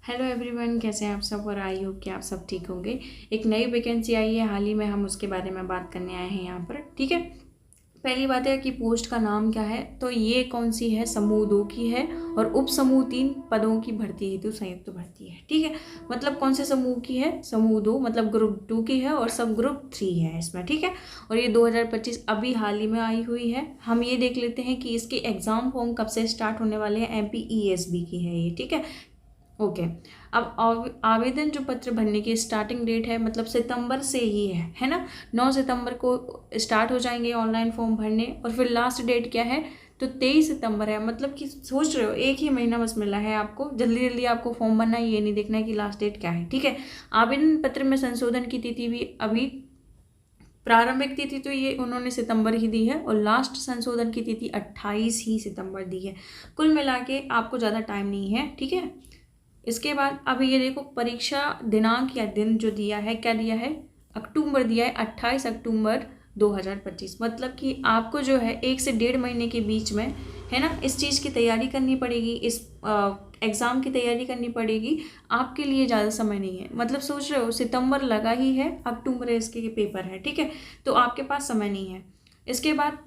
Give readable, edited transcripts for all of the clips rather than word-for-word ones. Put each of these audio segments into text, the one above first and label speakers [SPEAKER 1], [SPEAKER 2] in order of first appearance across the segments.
[SPEAKER 1] Hello everyone, कैसे हैं आप सब। और आई होप कि आप सब ठीक होंगे। एक नई वैकेंसी आई है हाल ही में, हम उसके बारे में बात करने आए हैं यहाँ पर। ठीक है, पहली बात है कि पोस्ट का नाम क्या है। तो ये कौन सी है, समूह 2 की है और उप समूह 3 पदों की भर्ती हेतु संयुक्त भर्ती है। ठीक है, मतलब कौन से समूह की है, समूह 2 मतलब ग्रुप 2 की है और सब ग्रुप 3 है इसमें। ठीक है, और ये 2025 अभी हाल ही में आई हुई है। हम ये देख लेते हैं कि इसके एग्जाम फॉर्म कब से स्टार्ट होने वाले हैं। MPESB की है ये। ठीक है, ओके। अब आवेदन जो पत्र भरने की स्टार्टिंग डेट है, मतलब सितंबर से ही है ना। 9 सितंबर को स्टार्ट हो जाएंगे ऑनलाइन फॉर्म भरने। और फिर लास्ट डेट क्या है, तो 23 सितंबर है। मतलब कि सोच रहे हो, एक ही महीना बस मिला है आपको। जल्दी जल्दी आपको फॉर्म भरना है, ये नहीं देखना है कि लास्ट डेट क्या है। ठीक है, आवेदन पत्र में संशोधन की तिथि भी अभी, प्रारंभिक तिथि तो ये उन्होंने सितंबर ही दी है और लास्ट संशोधन की तिथि 28 ही सितंबर दी है। कुल मिला के आपको ज़्यादा टाइम नहीं है। ठीक है, इसके बाद अब ये देखो, परीक्षा दिनांक या दिन जो दिया है, क्या दिया है, अक्टूबर दिया है, 28 अक्टूबर 2025। मतलब कि आपको जो है 1 से 1.5 महीने के बीच में, है ना, इस चीज़ की तैयारी करनी पड़ेगी, इस एग्ज़ाम की तैयारी करनी पड़ेगी। आपके लिए ज़्यादा समय नहीं है। मतलब सोच रहे हो, सितंबर लगा ही है, अक्टूबर इसके पेपर है। ठीक है, तो आपके पास समय नहीं है। इसके बाद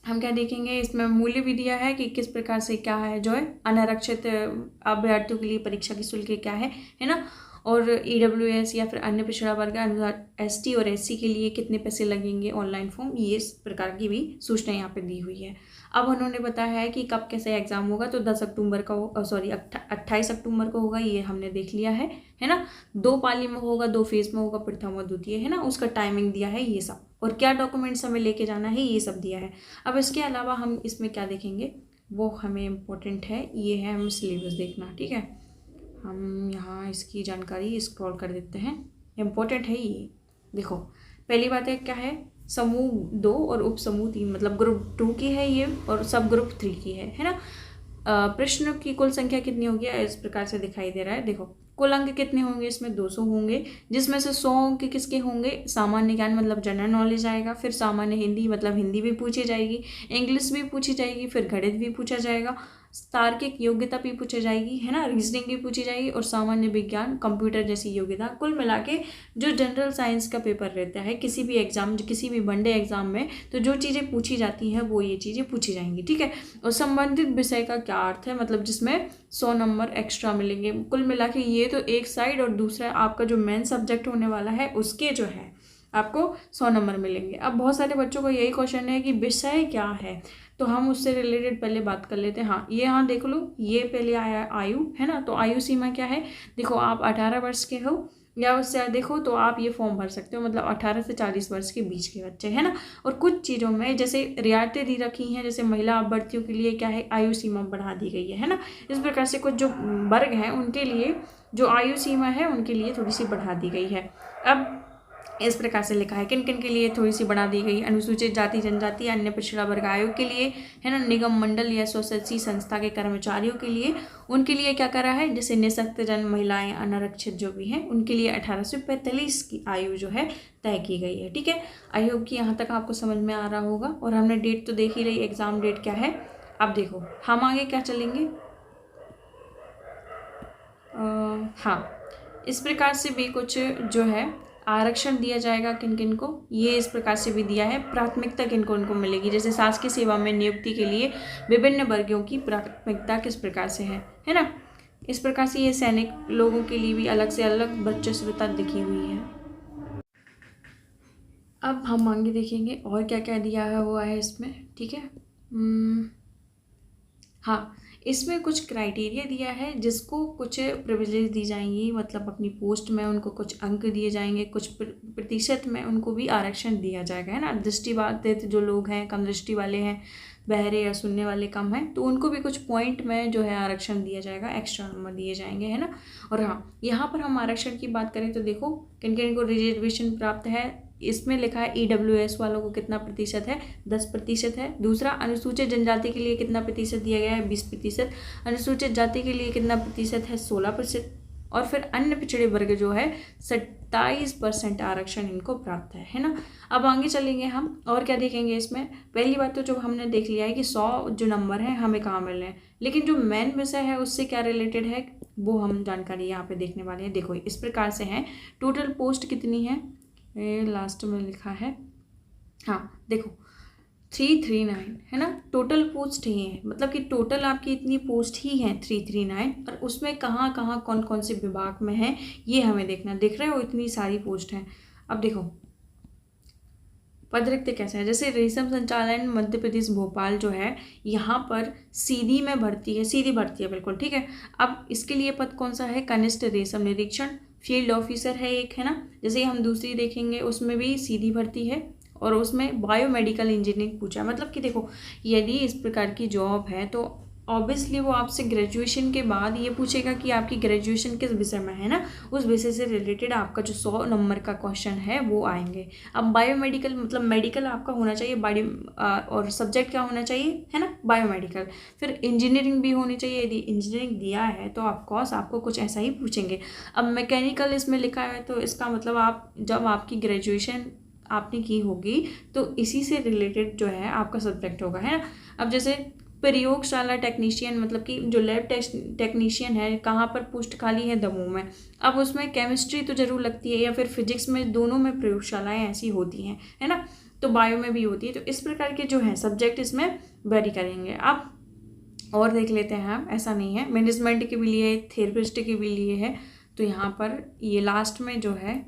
[SPEAKER 1] हम क्या देखेंगे, इसमें मूल्य भी दिया है कि किस प्रकार से क्या है जो है, अनारक्षित अभ्यर्थियों के लिए परीक्षा की शुल्क क्या है ना। और EWS या फिर अन्य पिछड़ा वर्ग के अनुसार ST और SC के लिए कितने पैसे लगेंगे ऑनलाइन फॉर्म, ये इस प्रकार की भी सूचना यहाँ पे दी हुई है। अब उन्होंने बताया है कि कब कैसे एग्जाम होगा, तो 10 अक्टूबर का सॉरी 28 अक्टूबर को होगा, ये हमने देख लिया है ना। 2 पाली में होगा, 2 फेज में होगा, प्रथम और द्वितीय, है ना। उसका टाइमिंग दिया है ये सब, और क्या डॉक्यूमेंट्स हमें लेके जाना है, ये सब दिया है। अब इसके अलावा हम इसमें क्या देखेंगे, वो हमें इम्पोर्टेंट है, ये है हमें सिलेबस देखना। ठीक है, हम यहाँ इसकी जानकारी स्क्रॉल कर देते हैं, इम्पोर्टेंट है ये। देखो, पहली बात है क्या है, समूह 2 और उप समूह 3 मतलब ग्रुप 2 की है ये, और सब ग्रुप 3 की है ना। प्रश्न की कुल संख्या कितनी होगी, इस प्रकार से दिखाई दे रहा है। देखो, कुल अंक कितने होंगे, इसमें 200 होंगे, जिसमें से 100 अंक किसके होंगे, सामान्य ज्ञान मतलब जनरल नॉलेज आएगा, फिर सामान्य हिंदी मतलब हिंदी भी पूछी जाएगी, इंग्लिश भी पूछी जाएगी, फिर गणित भी पूछा जाएगा, तार्किक योग्यता भी पूछी जाएगी, है ना, रीजनिंग भी पूछी जाएगी, और सामान्य विज्ञान कंप्यूटर जैसी योग्यता। कुल मिला के जो जनरल साइंस का पेपर रहता है किसी भी एग्जाम, किसी भी वनडे एग्जाम में, तो जो चीज़ें पूछी जाती हैं वो ये चीज़ें पूछी जाएंगी। ठीक है, और संबंधित विषय का क्या अर्थ है, मतलब जिसमें 100 नंबर एक्स्ट्रा मिलेंगे। कुल मिला के ये तो एक साइड, और दूसरा आपका जो मेन सब्जेक्ट होने वाला है उसके जो है आपको 100 नंबर मिलेंगे। अब बहुत सारे बच्चों को यही क्वेश्चन है कि विषय क्या है, तो हम उससे रिलेटेड पहले बात कर लेते हैं। हाँ, ये हाँ देख लो, ये पहले आया आयु, है ना। तो आयु सीमा क्या है, देखो आप 18 वर्ष के हो या उससे अधिक हो तो आप ये फॉर्म भर सकते हो, मतलब 18 से 40 वर्ष के बीच के बच्चे, है ना। और कुछ चीज़ों में जैसे रियायतें दी रखी हैं, जैसे महिला अभ्यर्थियों के लिए क्या है, आयु सीमा बढ़ा दी गई है ना। इस प्रकार से कुछ जो वर्ग हैं उनके लिए जो आयु सीमा है उनके लिए थोड़ी सी बढ़ा दी गई है। अब इस प्रकार से लिखा है, किन किन के लिए थोड़ी सी बढ़ा दी गई, अनुसूचित जाति जनजाति अन्य पिछड़ा वर्ग आयोग के लिए, है ना, निगम मंडल या स्वशासी संस्था के कर्मचारियों के लिए, उनके लिए क्या करा है, जैसे निःशक्त जन महिलाएं अनारक्षित जो भी हैं उनके लिए 18 से 45 की आयु जो है तय की गई है। ठीक है, आई होप कि यहाँ तक आपको समझ में आ रहा होगा। और हमने डेट तो देख ही रही, एग्जाम डेट क्या है। अब देखो हम आगे क्या चलेंगे। हाँ, इस प्रकार से भी कुछ जो है आरक्षण दिया जाएगा किन किन को, ये इस प्रकार से भी दिया है, प्राथमिकता किन को उनको मिलेगी, जैसे शासकीय सेवा में नियुक्ति के लिए विभिन्न वर्गों की प्राथमिकता किस प्रकार से है ना। इस प्रकार से ये सैनिक लोगों के लिए भी अलग से अलग वर्चस्वता दिखी हुई है। अब हम आगे देखेंगे और क्या क्या दिया हुआ है इसमें। ठीक है, हाँ, इसमें कुछ क्राइटेरिया दिया है, जिसको कुछ प्रिविलेज दी जाएंगी, मतलब अपनी पोस्ट में उनको कुछ अंक दिए जाएंगे, कुछ प्रतिशत में उनको भी आरक्षण दिया जाएगा, है ना। दृष्टिबाधित जो लोग हैं, कम दृष्टि वाले हैं, बहरे या सुनने वाले कम हैं, तो उनको भी कुछ पॉइंट में जो है आरक्षण दिया जाएगा, एक्स्ट्रा नंबर दिए जाएंगे, है ना। और हाँ, यहाँ पर हम आरक्षण की बात करें तो देखो किन किन को रिजर्वेशन प्राप्त है। इसमें लिखा है EWS वालों को कितना प्रतिशत है, 10% है। दूसरा, अनुसूचित जनजाति के लिए कितना प्रतिशत दिया गया है, 20%। अनुसूचित जाति के लिए कितना प्रतिशत है, 16%। और फिर अन्य पिछड़े वर्ग जो है 27% आरक्षण इनको प्राप्त है ना। अब आगे चलेंगे हम और क्या देखेंगे इसमें। पहली बात तो जो हमने देख लिया है कि 100 जो नंबर है हमें कहाँ मिल रहे हैं, लेकिन जो मेन विषय है उससे क्या रिलेटेड है, वो हम जानकारी यहाँ पे देखने वाले हैं। देखो इस प्रकार से है, टोटल पोस्ट कितनी है, लास्ट में लिखा है, हाँ देखो 339 है ना, टोटल पोस्ट ही है, मतलब कि टोटल आपकी इतनी पोस्ट ही है 339, और उसमें कहाँ कहाँ कौन कौन से विभाग में है ये हमें देखना। देख रहे हो इतनी सारी पोस्ट हैं। अब देखो पद रिक्त कैसे है, जैसे रेशम संचालन मध्य प्रदेश भोपाल जो है, यहाँ पर सीधी में भर्ती है, सीधी भर्ती है बिल्कुल, ठीक है। अब इसके लिए पद कौन सा है, कनिष्ठ रेशम निरीक्षण, फील्ड ऑफिसर है एक, है ना। जैसे हम दूसरी देखेंगे उसमें भी सीधी भर्ती है, और उसमें बायोमेडिकल इंजीनियरिंग पूछा है। मतलब कि देखो यदि इस प्रकार की जॉब है तो ऑब्वियसली वो आपसे ग्रेजुएशन के बाद ये पूछेगा कि आपकी ग्रेजुएशन किस विषय में है ना, उस विषय से रिलेटेड आपका जो 100 नंबर का क्वेश्चन है वो आएंगे। अब बायोमेडिकल मतलब मेडिकल आपका होना चाहिए, और सब्जेक्ट क्या होना चाहिए, है ना, बायोमेडिकल। फिर इंजीनियरिंग भी होनी चाहिए, यदि इंजीनियरिंग दिया है तो ऑफकोर्स आपको कुछ ऐसा ही पूछेंगे। अब मैकेनिकल इसमें लिखा है तो इसका मतलब आप जब आपकी ग्रेजुएशन आपने की होगी तो इसी से रिलेटेड जो है आपका सब्जेक्ट होगा, है ना। अब जैसे प्रयोगशाला टेक्नीशियन, मतलब कि जो लैब टेक्नीशियन है, कहाँ पर पोस्ट खाली है, दमोह में। अब उसमें केमिस्ट्री तो जरूर लगती है, या फिर फिजिक्स में, दोनों में प्रयोगशालाएं ऐसी होती हैं, है ना, तो बायो में भी होती है। तो इस प्रकार के जो है सब्जेक्ट इसमें वेरी करेंगे। अब और देख लेते हैं हम, ऐसा नहीं है, मैनेजमेंट के भी लिए, थेरेपिस्ट के भी लिए है। तो यहाँ पर ये लास्ट में जो है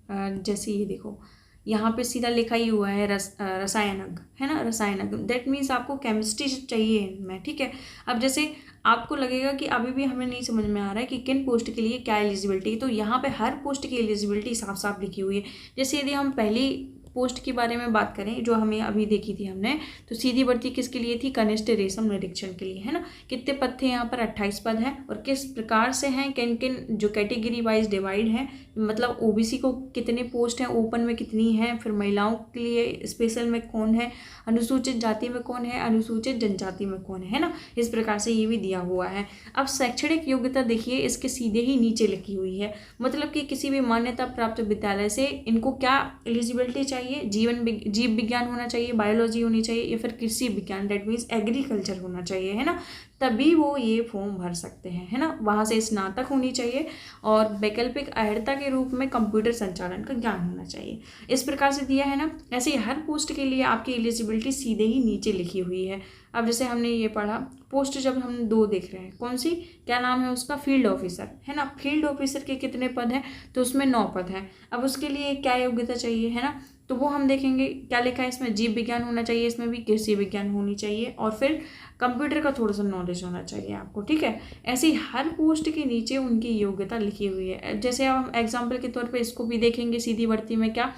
[SPEAKER 1] जैसे ये देखो यहाँ पे सीधा लिखा ही हुआ है रसायनज्ञ, है ना, रसायनज्ञ, दैट मीन्स आपको केमिस्ट्री चाहिए इनमें, ठीक है। अब जैसे आपको लगेगा कि अभी भी हमें नहीं समझ में आ रहा है कि किन पोस्ट के लिए क्या एलिजिबिलिटी है, तो यहाँ पे हर पोस्ट की एलिजिबिलिटी साफ साफ लिखी हुई है। जैसे यदि हम पहली पोस्ट के बारे में बात करें जो हमें अभी देखी थी हमने, तो सीधी भर्ती किसके लिए थी, कनिष्ठ रेशम निरीक्षण के लिए, है ना। कितने पद थे यहाँ पर, 28 पद हैं, और किस प्रकार से हैं, किन किन जो कैटेगरी वाइज डिवाइड है, मतलब ओबीसी को कितने पोस्ट हैं, ओपन में कितनी हैं, फिर महिलाओं के लिए स्पेशल में कौन है, अनुसूचित जाति में कौन है, अनुसूचित जनजाति में कौन है ना, इस प्रकार से ये भी दिया हुआ है। अब शैक्षणिक योग्यता देखिए इसके सीधे ही नीचे लिखी हुई है, मतलब कि किसी भी मान्यता प्राप्त विद्यालय से इनको क्या एलिजिबिलिटी चाहिए, जीव विज्ञान होना चाहिए, बायोलॉजी होनी चाहिए, या फिर कृषि विज्ञान, दैट मीन्स एग्रीकल्चर होना चाहिए, है ना, तभी वो ये फॉर्म भर सकते हैं, है ना। वहाँ से स्नातक होनी चाहिए, और वैकल्पिक अहर्ता के रूप में कंप्यूटर संचालन का ज्ञान होना चाहिए। इस प्रकार से दिया है ना। ऐसे ही हर पोस्ट के लिए आपकी एलिजिबिलिटी सीधे ही नीचे लिखी हुई है। अब जैसे हमने ये पढ़ा पोस्ट, जब हम 2 देख रहे हैं, कौन सी, क्या नाम है उसका, फील्ड ऑफिसर, है ना। फील्ड ऑफिसर के कितने पद हैं, तो उसमें 9 पद हैं। अब उसके लिए क्या योग्यता चाहिए, है ना, तो वो हम देखेंगे क्या लिखा है इसमें, जीव विज्ञान होना चाहिए, इसमें भी कृषि विज्ञान होनी चाहिए, और फिर कंप्यूटर का थोड़ा सा नॉलेज होना चाहिए आपको, ठीक है। ऐसे ही हर पोस्ट के नीचे उनकी योग्यता लिखी हुई है। जैसे अब हम एग्जाम्पल के तौर पे इसको भी देखेंगे, सीधी भर्ती में क्या,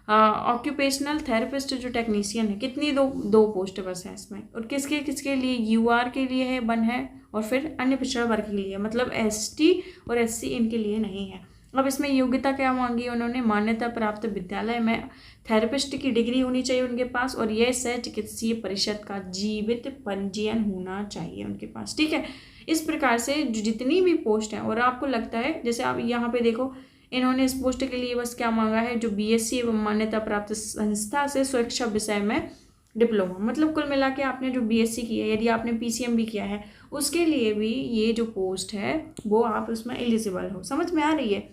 [SPEAKER 1] ऑक्यूपेशनल थेरेपिस्ट जो टेक्नीशियन है, कितनी दो पोस्ट बस है इसमें, और किसके किसके लिए, यूआर के लिए है 1 है, और फिर अन्य पिछड़ा वर्ग के लिए, मतलब एसटी और एससी इनके लिए नहीं है। अब इसमें योग्यता क्या मांगी है उन्होंने, मान्यता प्राप्त विद्यालय में थेरेपिस्ट की डिग्री होनी चाहिए उनके पास, और यह सह चिकित्सीय परिषद का जीवित पंजीयन होना चाहिए उनके पास, ठीक है। इस प्रकार से जितनी भी पोस्ट हैं, और आपको लगता है जैसे आप यहाँ पे देखो इन्होंने इस पोस्ट के लिए बस क्या मांगा है, जो बीएससी एवं मान्यता प्राप्त संस्था से सुरक्षा विषय में डिप्लोमा, मतलब कुल मिला के आपने जो बीएससी की है, यदि आपने पीसीएम भी किया है, उसके लिए भी ये जो पोस्ट है वो आप उसमें एलिजिबल हो। समझ में आ रही है।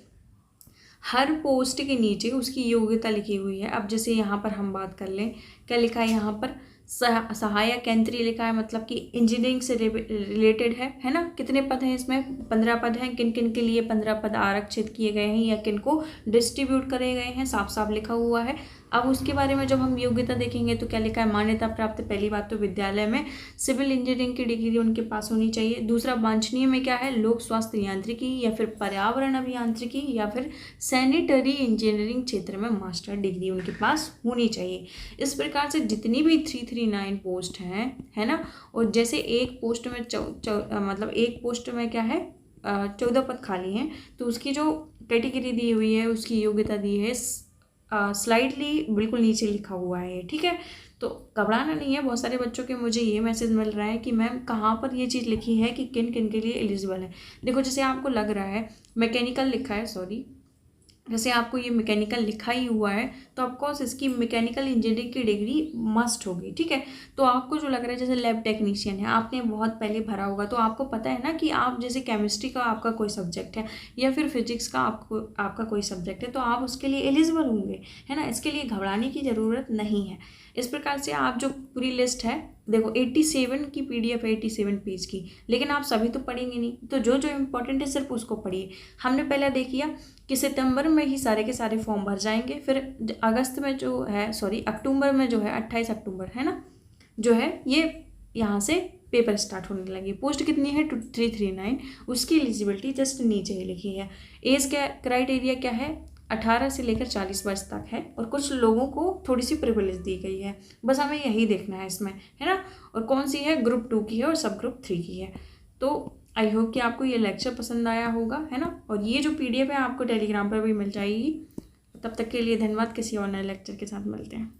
[SPEAKER 1] हर पोस्ट के नीचे उसकी योग्यता लिखी हुई है। अब जैसे यहाँ पर हम बात कर लें, क्या लिखा है यहाँ पर, सहायक यंत्री लिखा है, मतलब कि इंजीनियरिंग से रिलेटेड है ना। कितने पद हैं इसमें, 15 पद हैं। किन किन के लिए 15 पद आरक्षित किए गए हैं, या किन को डिस्ट्रीब्यूट करे गए हैं, साफ साफ लिखा हुआ है। अब उसके बारे में जब हम योग्यता देखेंगे तो क्या लिखा है, मान्यता प्राप्त, पहली बात तो विद्यालय में सिविल इंजीनियरिंग की डिग्री उनके पास होनी चाहिए। दूसरा वांछनीय में क्या है, लोक स्वास्थ्य यांत्रिकी, या फिर पर्यावरण अभियांत्रिकी, या फिर सैनिटरी इंजीनियरिंग क्षेत्र में मास्टर डिग्री उनके पास होनी चाहिए। इस प्रकार से जितनी भी 339 पोस्ट हैं, है ना, और जैसे एक पोस्ट में मतलब एक पोस्ट में क्या है, 14 पद खाली हैं, तो उसकी जो कैटेगरी दी हुई है, उसकी योग्यता दी है स्लाइडली बिल्कुल नीचे लिखा हुआ है, ठीक है। तो घबराना नहीं है। बहुत सारे बच्चों के मुझे ये मैसेज मिल रहा है कि मैम कहाँ पर ये चीज़ लिखी है कि किन किन के लिए एलिजिबल है। देखो जैसे आपको लग रहा है मैकेनिकल लिखा है, सॉरी जैसे आपको ये मैकेनिकल लिखा ही हुआ है तो ऑफकोर्स इसकी मैकेनिकल इंजीनियरिंग की डिग्री मस्ट होगी, ठीक है। तो आपको जो लग रहा है जैसे लैब टेक्नीशियन है, आपने बहुत पहले भरा होगा तो आपको पता है ना कि आप जैसे केमिस्ट्री का आपका कोई सब्जेक्ट है या फिर फिजिक्स का आपका कोई सब्जेक्ट है तो आप उसके लिए एलिजिबल होंगे, है ना। इसके लिए घबराने की ज़रूरत नहीं है। इस प्रकार से आप जो पूरी लिस्ट है देखो 87 की PDF है, 87 पेज की, लेकिन आप सभी तो पढ़ेंगे नहीं, तो जो जो इम्पोर्टेंट है सिर्फ उसको पढ़िए। हमने पहले देख लिया कि सितंबर में ही सारे के सारे फॉर्म भर जाएंगे, फिर अगस्त में जो है अक्टूबर में जो है 28 अक्टूबर है ना, जो है ये यहाँ से पेपर स्टार्ट होने लगे। पोस्ट कितनी है 2339, उसकी एलिजिबिलिटी जस्ट नीचे ही लिखी है। एज क्या क्राइटेरिया क्या है, 18 से लेकर 40 वर्ष तक है, और कुछ लोगों को थोड़ी सी प्रिविलेज दी गई है, बस हमें यही देखना है इसमें, है ना। और कौन सी है, ग्रुप 2 की है और सब ग्रुप 3 की है। तो आई होप कि आपको ये लेक्चर पसंद आया होगा, है ना। और ये जो PDF है आपको टेलीग्राम पर भी मिल जाएगी। तब तक के लिए धन्यवाद, किसी और नए लेक्चर के साथ मिलते हैं।